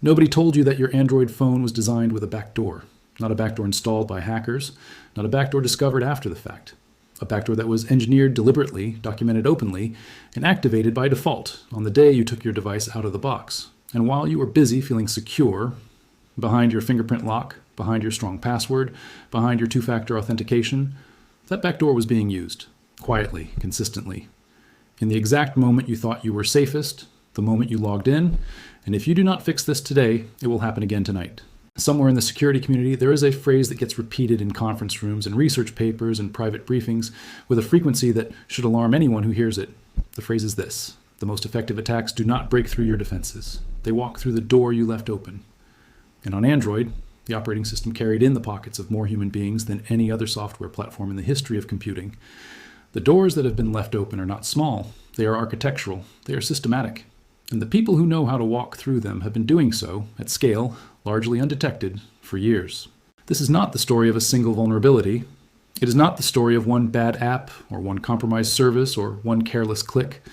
Nobody told you that your Android phone was designed with a backdoor. Not a backdoor installed by hackers, not a backdoor discovered after the fact. A backdoor that was engineered deliberately, documented openly, and activated by default on the day you took your device out of the box. And while you were busy feeling secure, behind your fingerprint lock, behind your strong password, behind your two-factor authentication, that backdoor was being used, quietly, consistently. In the exact moment you thought you were safest, the moment you logged in, and if you do not fix this today, it will happen again tonight. Somewhere in the security community, there is a phrase that gets repeated in conference rooms and research papers and private briefings with a frequency that should alarm anyone who hears it. The phrase is this: the most effective attacks do not break through your defenses. They walk through the door you left open. And on Android, the operating system carried in the pockets of more human beings than any other software platform in the history of computing. The doors that have been left open are not small. They are architectural. They are systematic. And the people who know how to walk through them have been doing so, at scale, largely undetected, for years. This is not the story of a single vulnerability. It is not the story of one bad app, or one compromised service, or one careless click.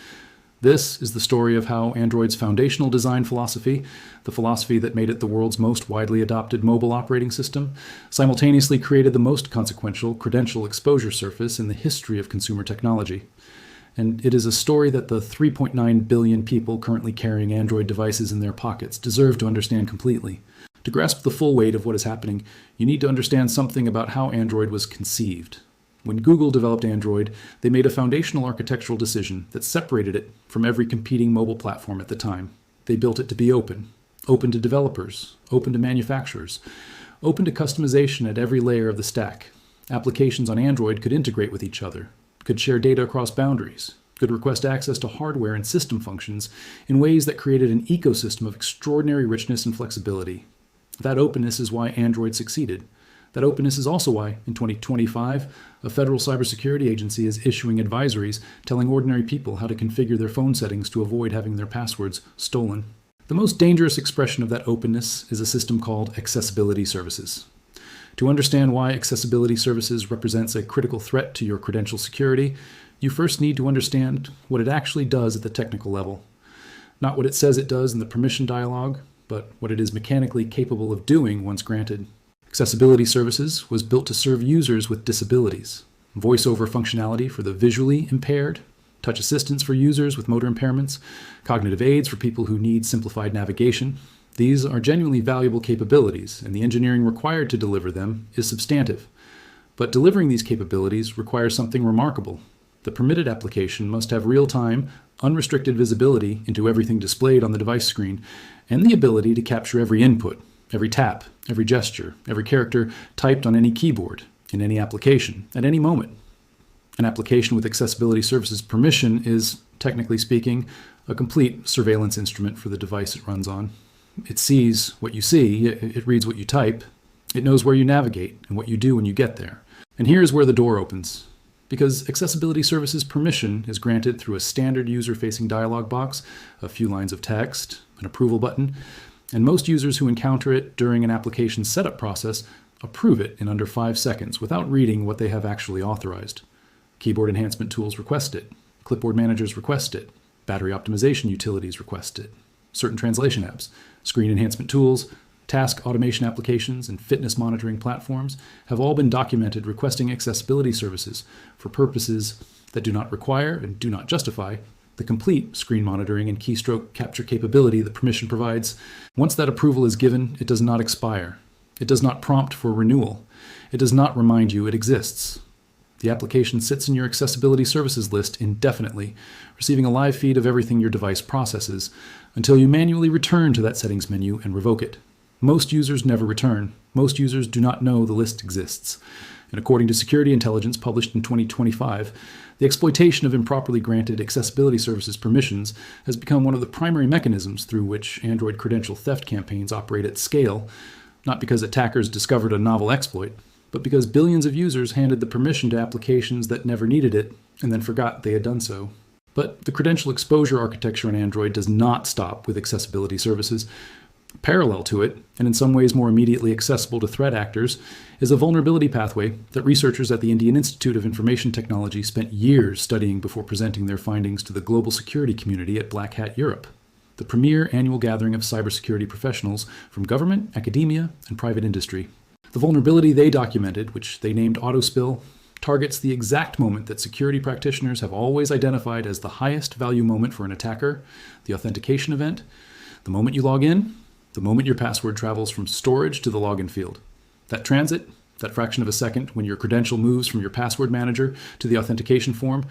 This is the story of how Android's foundational design philosophy, the philosophy that made it the world's most widely adopted mobile operating system, simultaneously created the most consequential credential exposure surface in the history of consumer technology. And it is a story that the 3.9 billion people currently carrying Android devices in their pockets deserve to understand completely. To grasp the full weight of what is happening, you need to understand something about how Android was conceived. When Google developed Android, they made a foundational architectural decision that separated it from every competing mobile platform at the time. They built it to be open. Open to developers, open to manufacturers, open to customization at every layer of the stack. Applications on Android could integrate with each other, could share data across boundaries, could request access to hardware and system functions in ways that created an ecosystem of extraordinary richness and flexibility. That openness is why Android succeeded. That openness is also why, in 2025, a federal cybersecurity agency is issuing advisories telling ordinary people how to configure their phone settings to avoid having their passwords stolen. The most dangerous expression of that openness is a system called accessibility services. To understand why accessibility services represents a critical threat to your credential security, you first need to understand what it actually does at the technical level. Not what it says it does in the permission dialog, but what it is mechanically capable of doing once granted. Accessibility services was built to serve users with disabilities, voice-over functionality for the visually impaired, touch assistance for users with motor impairments, cognitive aids for people who need simplified navigation. These are genuinely valuable capabilities, and the engineering required to deliver them is substantive. But delivering these capabilities requires something remarkable. The permitted application must have real-time, unrestricted visibility into everything displayed on the device screen, and the ability to capture every input, every tap, every gesture, every character typed on any keyboard, in any application, at any moment. An application with accessibility services permission is, technically speaking, a complete surveillance instrument for the device it runs on. It sees what you see, it reads what you type, it knows where you navigate and what you do when you get there. And here's where the door opens. Because accessibility services permission is granted through a standard user-facing dialog box, a few lines of text, an approval button, and most users who encounter it during an application setup process approve it in under 5 seconds without reading what they have actually authorized. Keyboard enhancement tools request it. Clipboard managers request it. Battery optimization utilities request it. Certain translation apps, screen enhancement tools, task automation applications, and fitness monitoring platforms have all been documented requesting accessibility services for purposes that do not require and do not justify the complete screen monitoring and keystroke capture capability that permission provides. Once that approval is given, it does not expire. It does not prompt for renewal. It does not remind you it exists. The application sits in your accessibility services list indefinitely, receiving a live feed of everything your device processes, until you manually return to that settings menu and revoke it. Most users never return. Most users do not know the list exists. And according to security intelligence published in 2025, the exploitation of improperly granted accessibility services permissions has become one of the primary mechanisms through which Android credential theft campaigns operate at scale, not because attackers discovered a novel exploit, but because billions of users handed the permission to applications that never needed it and then forgot they had done so. But the credential exposure architecture in Android does not stop with accessibility services. Parallel to it, and in some ways more immediately accessible to threat actors, is a vulnerability pathway that researchers at the Indian Institute of Information Technology spent years studying before presenting their findings to the global security community at Black Hat Europe. the premier annual gathering of cybersecurity professionals from government, academia, and private industry. The vulnerability they documented, which they named autospill, targets the exact moment that security practitioners have always identified as the highest value moment for an attacker, the authentication event, the moment you log in, the moment your password travels from storage to the login field. That transit, that fraction of a second when your credential moves from your password manager to the authentication form,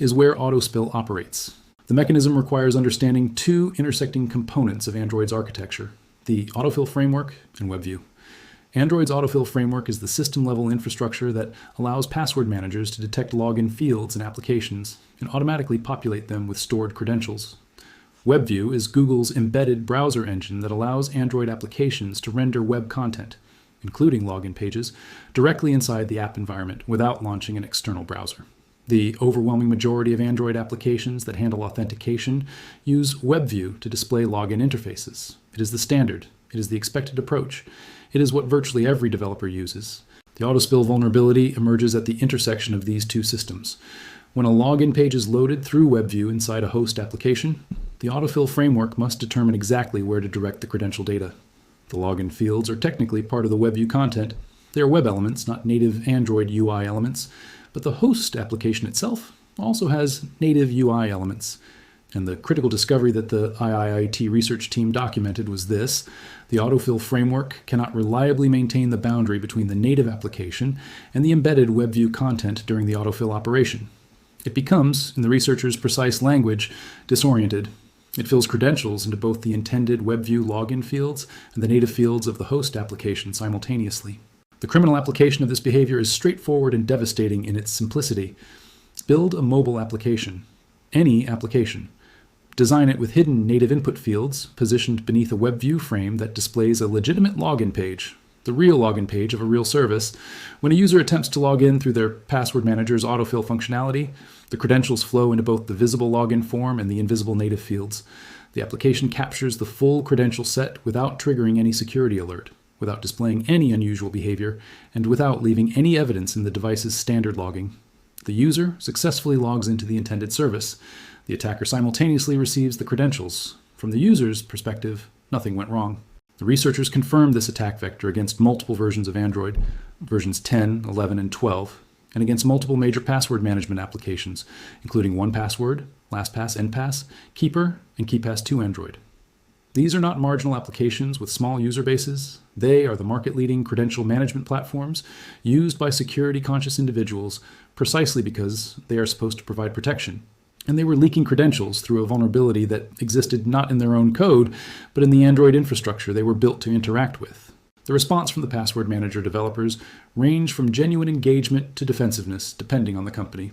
is where autospill operates. The mechanism requires understanding two intersecting components of Android's architecture, the autofill framework and WebView. Android's autofill framework is the system-level infrastructure that allows password managers to detect login fields in applications and automatically populate them with stored credentials. WebView is Google's embedded browser engine that allows Android applications to render web content, including login pages, directly inside the app environment without launching an external browser. The overwhelming majority of Android applications that handle authentication use WebView to display login interfaces. It is the standard. It is the expected approach. It is what virtually every developer uses. The autospill vulnerability emerges at the intersection of these two systems. When a login page is loaded through WebView inside a host application, the autofill framework must determine exactly where to direct the credential data. The login fields are technically part of the WebView content. They are web elements, not native Android UI elements, but the host application itself also has native UI elements. And the critical discovery that the IIIT research team documented was this: the autofill framework cannot reliably maintain the boundary between the native application and the embedded WebView content during the autofill operation. It becomes, in the researchers' precise language, disoriented. It fills credentials into both the intended WebView login fields and the native fields of the host application simultaneously. The criminal application of this behavior is straightforward and devastating in its simplicity. Build a mobile application, any application. Design it with hidden native input fields positioned beneath a WebView frame that displays a legitimate login page, the real login page of a real service. When a user attempts to log in through their password manager's autofill functionality, the credentials flow into both the visible login form and the invisible native fields. The application captures the full credential set without triggering any security alert, without displaying any unusual behavior, and without leaving any evidence in the device's standard logging. The user successfully logs into the intended service. The attacker simultaneously receives the credentials. From the user's perspective, nothing went wrong. The researchers confirmed this attack vector against multiple versions of Android, versions 10, 11, and 12, and against multiple major password management applications, including 1Password, LastPass, NPass, Keeper, and KeePass2 Android. These are not marginal applications with small user bases. They are the market-leading credential management platforms used by security-conscious individuals precisely because they are supposed to provide protection. And they were leaking credentials through a vulnerability that existed not in their own code, but in the Android infrastructure they were built to interact with. The response from the password manager developers ranged from genuine engagement to defensiveness, depending on the company.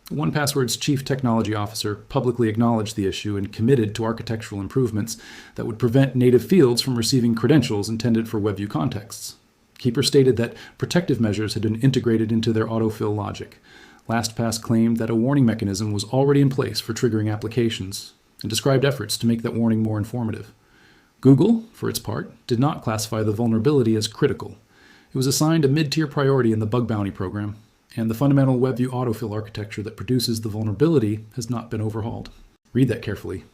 1Password's chief technology officer publicly acknowledged the issue and committed to architectural improvements that would prevent native fields from receiving credentials intended for WebView contexts. Keeper stated that protective measures had been integrated into their autofill logic. LastPass claimed that a warning mechanism was already in place for triggering applications and described efforts to make that warning more informative. Google, for its part, did not classify the vulnerability as critical. It was assigned a mid-tier priority in the bug bounty program, and the fundamental WebView autofill architecture that produces the vulnerability has not been overhauled. Read that carefully.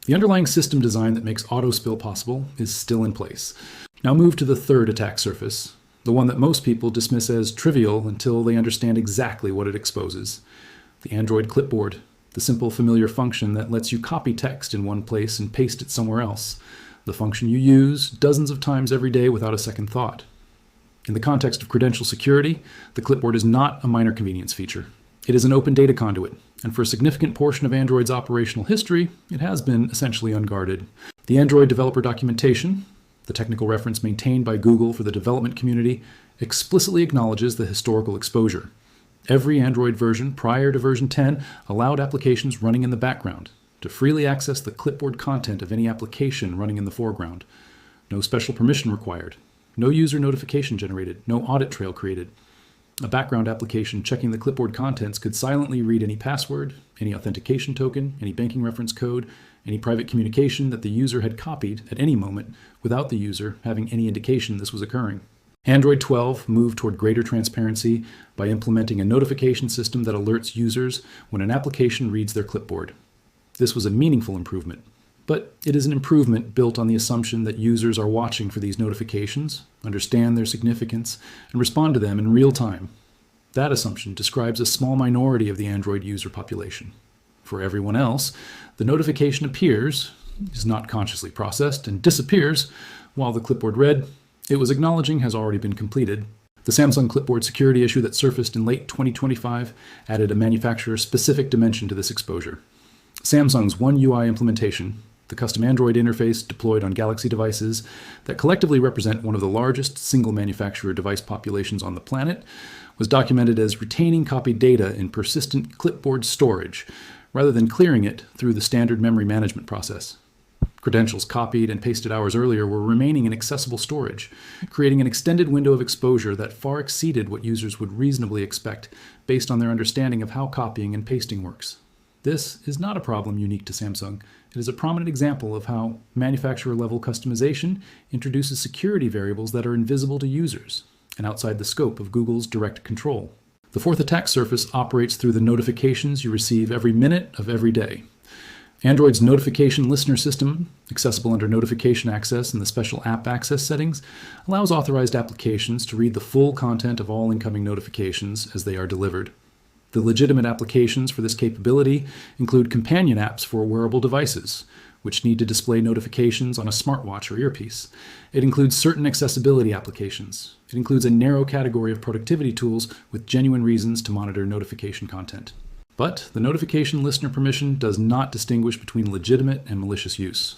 The underlying system design that makes autospill possible is still in place. Now move to the third attack surface, the one that most people dismiss as trivial until they understand exactly what it exposes. The Android clipboard, the simple familiar function that lets you copy text in one place and paste it somewhere else. The function you use dozens of times every day without a second thought. In the context of credential security, the clipboard is not a minor convenience feature. It is an open data conduit, and for a significant portion of Android's operational history, it has been essentially unguarded. The Android developer documentation, the technical reference maintained by Google for the development community, explicitly acknowledges the historical exposure. Every Android version prior to version 10 allowed applications running in the background to freely access the clipboard content of any application running in the foreground. No special permission required. No user notification generated, no audit trail created. A background application checking the clipboard contents could silently read any password, any authentication token, any banking reference code, any private communication that the user had copied at any moment without the user having any indication this was occurring. Android 12 moved toward greater transparency by implementing a notification system that alerts users when an application reads their clipboard. This was a meaningful improvement. But it is an improvement built on the assumption that users are watching for these notifications, understand their significance, and respond to them in real time. That assumption describes a small minority of the Android user population. For everyone else, the notification appears, is not consciously processed, and disappears while the clipboard read, "It was acknowledging has already been completed." The Samsung clipboard security issue that surfaced in late 2025 added a manufacturer-specific dimension to this exposure. Samsung's One UI implementation, the custom Android interface deployed on Galaxy devices that collectively represent one of the largest single manufacturer device populations on the planet, was documented as retaining copied data in persistent clipboard storage, rather than clearing it through the standard memory management process. Credentials copied and pasted hours earlier were remaining in accessible storage, creating an extended window of exposure that far exceeded what users would reasonably expect based on their understanding of how copying and pasting works. This is not a problem unique to Samsung. It is a prominent example of how manufacturer-level customization introduces security variables that are invisible to users and outside the scope of Google's direct control. The fourth attack surface operates through the notifications you receive every minute of every day. Android's notification listener system, accessible under notification access in the special app access settings, allows authorized applications to read the full content of all incoming notifications as they are delivered. The legitimate applications for this capability include companion apps for wearable devices, which need to display notifications on a smartwatch or earpiece. It includes certain accessibility applications. It includes a narrow category of productivity tools with genuine reasons to monitor notification content. But the notification listener permission does not distinguish between legitimate and malicious use.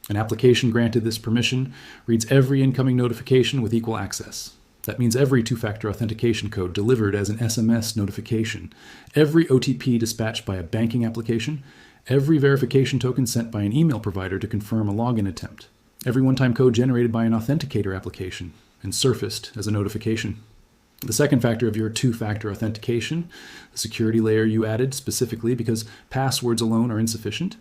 An application granted this permission reads every incoming notification with equal access. That means every two-factor authentication code delivered as an SMS notification, every OTP dispatched by a banking application, every verification token sent by an email provider to confirm a login attempt, every one-time code generated by an authenticator application and surfaced as a notification. The second factor of your two-factor authentication, the security layer you added specifically because passwords alone are insufficient,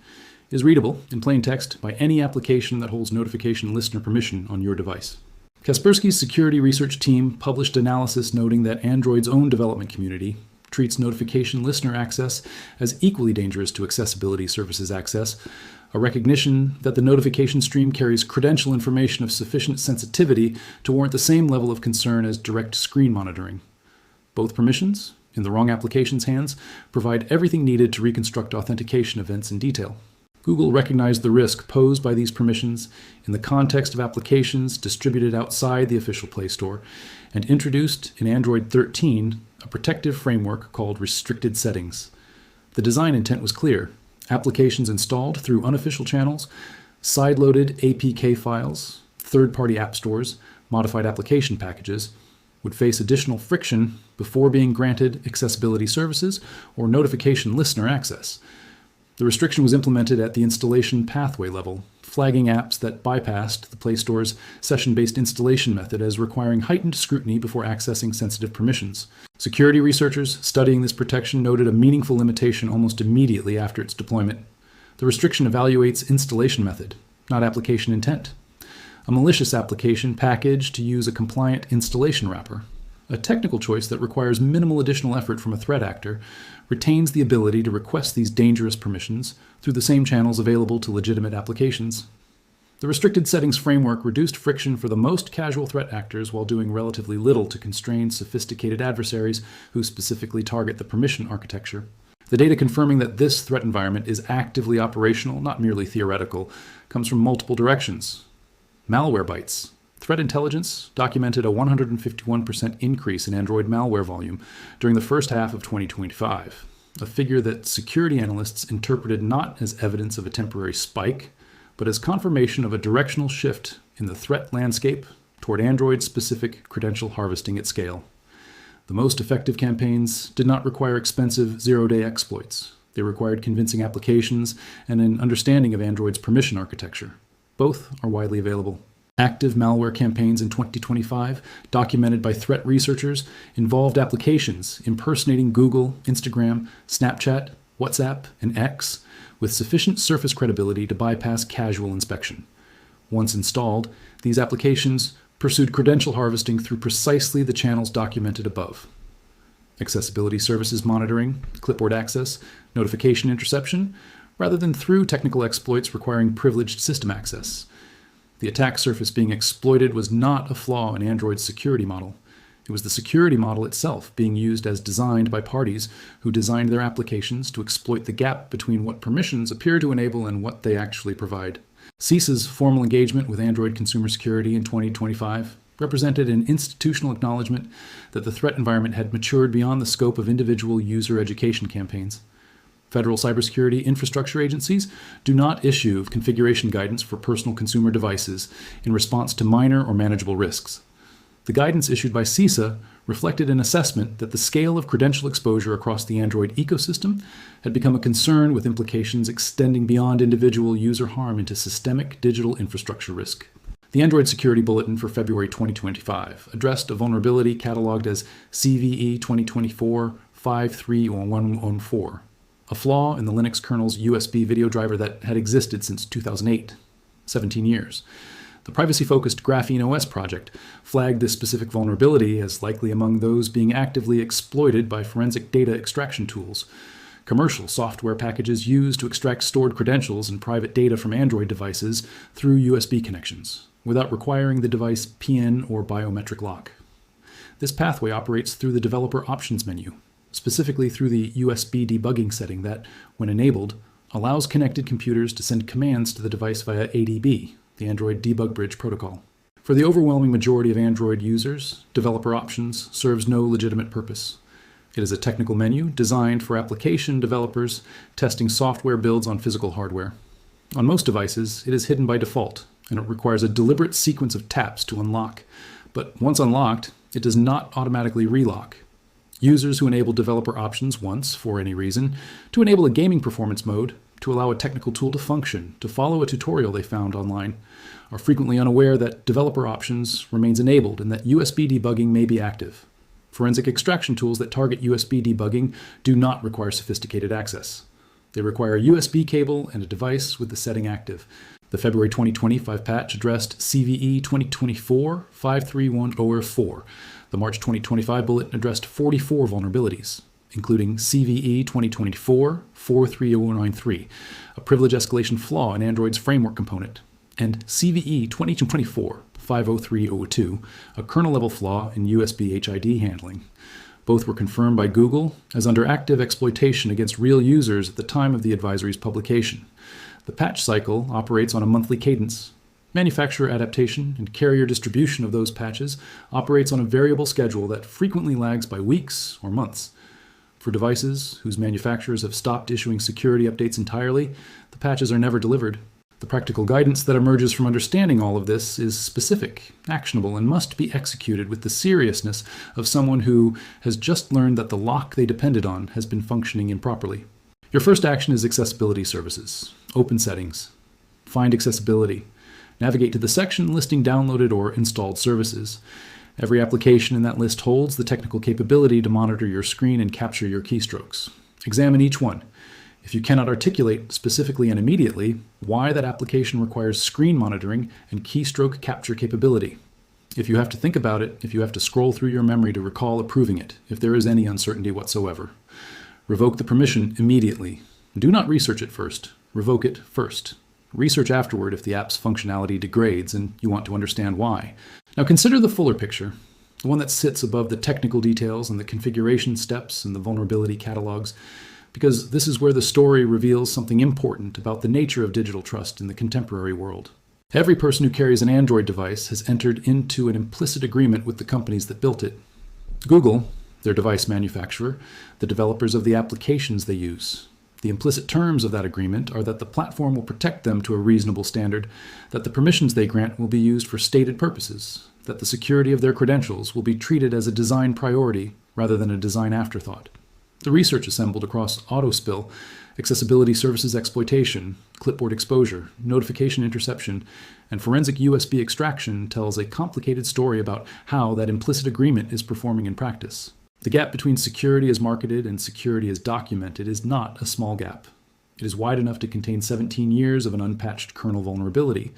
is readable in plain text by any application that holds notification listener permission on your device. Kaspersky's security research team published analysis noting that Android's own development community treats notification listener access as equally dangerous to accessibility services access, a recognition that the notification stream carries credential information of sufficient sensitivity to warrant the same level of concern as direct screen monitoring. Both permissions, in the wrong application's hands, provide everything needed to reconstruct authentication events in detail. Google recognized the risk posed by these permissions in the context of applications distributed outside the official Play Store and introduced in Android 13 a protective framework called restricted settings. The design intent was clear. Applications installed through unofficial channels, side-loaded APK files, third-party app stores, modified application packages would face additional friction before being granted accessibility services or notification listener access. The restriction was implemented at the installation pathway level, flagging apps that bypassed the Play Store's session-based installation method as requiring heightened scrutiny before accessing sensitive permissions. Security researchers studying this protection noted a meaningful limitation almost immediately after its deployment. The restriction evaluates installation method, not application intent. A malicious application packaged to use a compliant installation wrapper, a technical choice that requires minimal additional effort from a threat actor, retains the ability to request these dangerous permissions through the same channels available to legitimate applications. The restricted settings framework reduced friction for the most casual threat actors while doing relatively little to constrain sophisticated adversaries who specifically target the permission architecture. The data confirming that this threat environment is actively operational, not merely theoretical, comes from multiple directions. Malwarebytes. Threat intelligence documented a 151% increase in Android malware volume during the first half of 2025, a figure that security analysts interpreted not as evidence of a temporary spike, but as confirmation of a directional shift in the threat landscape toward Android-specific credential harvesting at scale. The most effective campaigns did not require expensive zero-day exploits. They required convincing applications and an understanding of Android's permission architecture. Both are widely available. Active malware campaigns in 2025, documented by threat researchers, involved applications impersonating Google, Instagram, Snapchat, WhatsApp, and X with sufficient surface credibility to bypass casual inspection. Once installed, these applications pursued credential harvesting through precisely the channels documented above. Accessibility services monitoring, clipboard access, notification interception, rather than through technical exploits requiring privileged system access. The attack surface being exploited was not a flaw in Android's security model. It was the security model itself being used as designed by parties who designed their applications to exploit the gap between what permissions appear to enable and what they actually provide. CISA's formal engagement with Android consumer security in 2025 represented an institutional acknowledgement that the threat environment had matured beyond the scope of individual user education campaigns. Federal cybersecurity infrastructure agencies do not issue configuration guidance for personal consumer devices in response to minor or manageable risks. The guidance issued by CISA reflected an assessment that the scale of credential exposure across the Android ecosystem had become a concern with implications extending beyond individual user harm into systemic digital infrastructure risk. The Android Security Bulletin for February 2025 addressed a vulnerability cataloged as CVE 2024-53114, a flaw in the Linux kernel's USB video driver that had existed since 2008, 17 years. The privacy-focused Graphene OS project flagged this specific vulnerability as likely among those being actively exploited by forensic data extraction tools, commercial software packages used to extract stored credentials and private data from Android devices through USB connections, without requiring the device PN or biometric lock. This pathway operates through the developer options menu, specifically through the USB debugging setting that, when enabled, allows connected computers to send commands to the device via ADB, the Android Debug Bridge protocol. For the overwhelming majority of Android users, developer options serves no legitimate purpose. It is a technical menu designed for application developers testing software builds on physical hardware. On most devices, it is hidden by default, and it requires a deliberate sequence of taps to unlock. But once unlocked, it does not automatically relock. Users who enable developer options once, for any reason, to enable a gaming performance mode, to allow a technical tool to function, to follow a tutorial they found online, are frequently unaware that developer options remains enabled and that USB debugging may be active. Forensic extraction tools that target USB debugging do not require sophisticated access. They require a USB cable and a device with the setting active. The February 2025 patch addressed CVE 2024-53104. The March 2025 bulletin addressed 44 vulnerabilities, including CVE 2024-43093, a privilege escalation flaw in Android's framework component, and CVE 2024-50302, a kernel-level flaw in USB HID handling. Both were confirmed by Google as under active exploitation against real users at the time of the advisory's publication. The patch cycle operates on a monthly cadence. Manufacturer adaptation and carrier distribution of those patches operates on a variable schedule that frequently lags by weeks or months. For devices whose manufacturers have stopped issuing security updates entirely, the patches are never delivered. The practical guidance that emerges from understanding all of this is specific, actionable, and must be executed with the seriousness of someone who has just learned that the lock they depended on has been functioning improperly. Your first action is accessibility services. Open settings. Find accessibility. Navigate to the section listing downloaded or installed services. Every application in that list holds the technical capability to monitor your screen and capture your keystrokes. Examine each one. If you cannot articulate specifically and immediately why that application requires screen monitoring and keystroke capture capability. If you have to think about it, if you have to scroll through your memory to recall approving it, if there is any uncertainty whatsoever. Revoke the permission immediately. Do not research it first. Revoke it first. Research afterward if the app's functionality degrades and you want to understand why. Now consider the fuller picture, the one that sits above the technical details and the configuration steps and the vulnerability catalogs, because this is where the story reveals something important about the nature of digital trust in the contemporary world. Every person who carries an Android device has entered into an implicit agreement with the companies that built it. Google, their device manufacturer, the developers of the applications they use. The implicit terms of that agreement are that the platform will protect them to a reasonable standard, that the permissions they grant will be used for stated purposes, that the security of their credentials will be treated as a design priority rather than a design afterthought. The research assembled across autofill, accessibility services exploitation, clipboard exposure, notification interception, and forensic USB extraction tells a complicated story about how that implicit agreement is performing in practice. The gap between security as marketed and security as documented is not a small gap. It is wide enough to contain 17 years of an unpatched kernel vulnerability.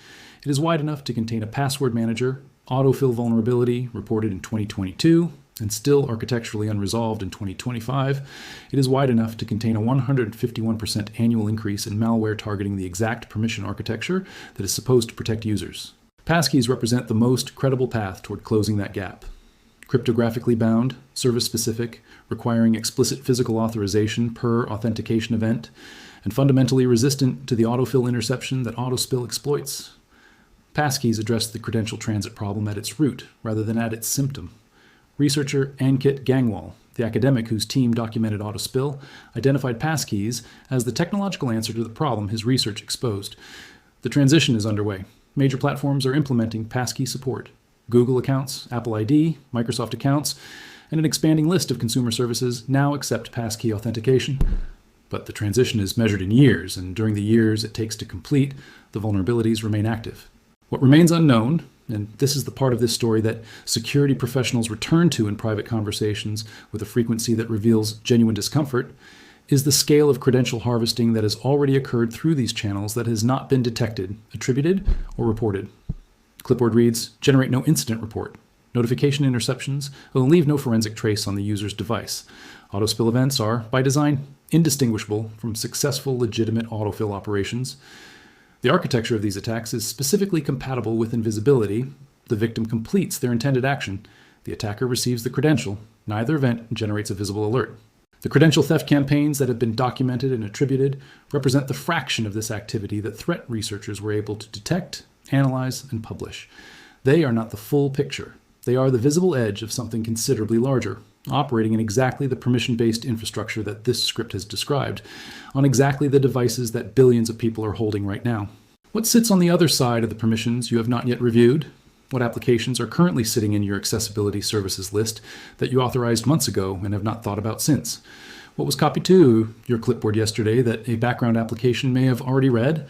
It is wide enough to contain a password manager, autofill vulnerability reported in 2022, and still architecturally unresolved in 2025, it is wide enough to contain a 151% annual increase in malware targeting the exact permission architecture that is supposed to protect users. Passkeys represent the most credible path toward closing that gap. Cryptographically bound, service-specific, requiring explicit physical authorization per authentication event, and fundamentally resistant to the autofill interception that autospill exploits. Passkeys address the credential transit problem at its root, rather than at its symptom. Researcher Ankit Gangwal, the academic whose team documented autospill, identified passkeys as the technological answer to the problem his research exposed. The transition is underway. Major platforms are implementing passkey support. Google accounts, Apple ID, Microsoft accounts, and an expanding list of consumer services now accept passkey authentication. But the transition is measured in years, and during the years it takes to complete, the vulnerabilities remain active. What remains unknown, and this is the part of this story that security professionals return to in private conversations with a frequency that reveals genuine discomfort, is the scale of credential harvesting that has already occurred through these channels that has not been detected, attributed, or reported. Clipboard reads, generate no incident report. Notification interceptions will leave no forensic trace on the user's device. Autospill events are, by design, indistinguishable from successful, legitimate autofill operations. The architecture of these attacks is specifically compatible with invisibility. The victim completes their intended action. The attacker receives the credential. Neither event generates a visible alert. The credential theft campaigns that have been documented and attributed represent the fraction of this activity that threat researchers were able to detect, analyze, and publish. They are not the full picture. They are the visible edge of something considerably larger, operating in exactly the permission-based infrastructure that this script has described, on exactly the devices that billions of people are holding right now. What sits on the other side of the permissions you have not yet reviewed? What applications are currently sitting in your accessibility services list that you authorized months ago and have not thought about since? What was copied to your clipboard yesterday that a background application may have already read?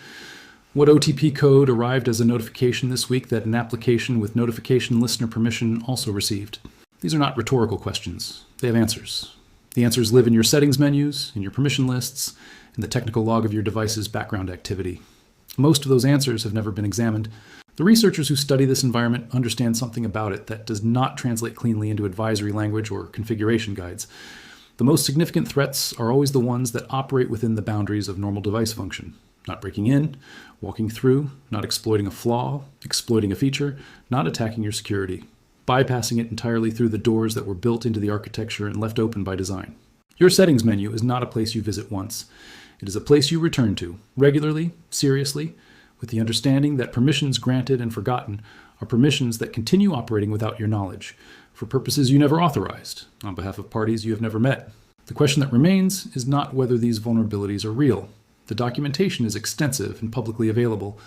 What OTP code arrived as a notification this week that an application with notification listener permission also received? These are not rhetorical questions. They have answers. The answers live in your settings menus, in your permission lists, in the technical log of your device's background activity. Most of those answers have never been examined. The researchers who study this environment understand something about it that does not translate cleanly into advisory language or configuration guides. The most significant threats are always the ones that operate within the boundaries of normal device function. Not breaking in, walking through, not exploiting a flaw, exploiting a feature, not attacking your security, bypassing it entirely through the doors that were built into the architecture and left open by design. Your settings menu is not a place you visit once. It is a place you return to, regularly, seriously, with the understanding that permissions granted and forgotten are permissions that continue operating without your knowledge, for purposes you never authorized, on behalf of parties you have never met. The question that remains is not whether these vulnerabilities are real. The documentation is extensive and publicly available.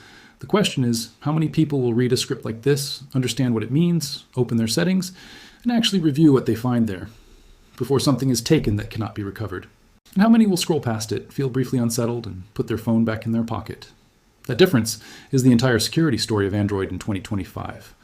The question is, how many people will read a script like this, understand what it means, open their settings, and actually review what they find there, before something is taken that cannot be recovered? And how many will scroll past it, feel briefly unsettled, and put their phone back in their pocket? That difference is the entire security story of Android in 2025.